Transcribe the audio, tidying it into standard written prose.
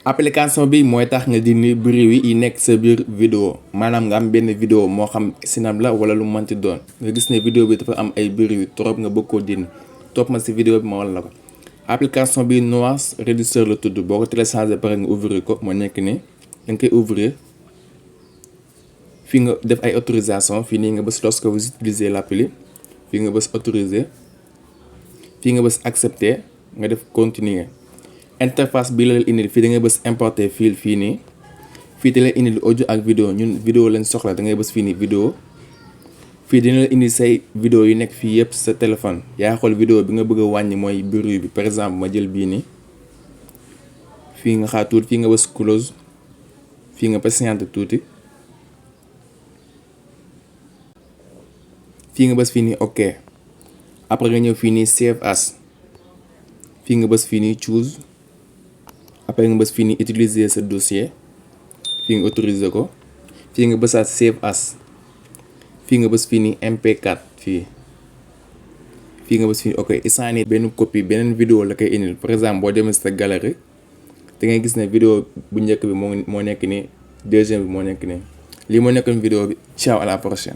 application bi mooy tax nga dindi bruit yi nekk sa biir vidéo maanaam nga am benn vidéo moo xam sinab la wala lu mënti doon nga gis ne vidéo bi dafa am ay bruit trop nga bëgg koo dindi topp ma si vidéo bi ma wala la ko. application bi noise réduire la tudd boo ko téléchargé pare nga ouvrir ko moo nekk ni da nga koy ouvrir fii nga def ay autorisation fii nii nga bës lorsque vous utilisez l'appli fii nga bës autoriser fii nga bës accepter nga def continuer. interface bi la indil fii da ngay bës importer fil fii nii fii da lay indil audio ak vidéo ñun vidéo lañ soxla da ngay bës fii nii vidéo fii dina la indil say vidéo yi nekk fii yëpp sa téléphone yaa xool vidéo bi nga bëgg a wàññi mooy bruit bi par exemple ma jël bii nii fii nga xaar tuuti fii nga bës close fii nga patiente tuuti fii nga bës fii nii ok après nga ñëw fii nii save as fii nga bës fii nii choose après nga bës fii nii utiliser sa dossier fii nga autoriser ko fii nga bësaat save as fii nga bës fii nii mp4 fii nga bës fii nii ok instant nii benn copie beneen vidéo la koy indil par exemple boo demee sa galerie da ngay gis ne vidéo bu njëkk bi moo nekk nii deuxième bi moo nekk nii lii moo nekkoon vidéo bi ciao à la prochaine.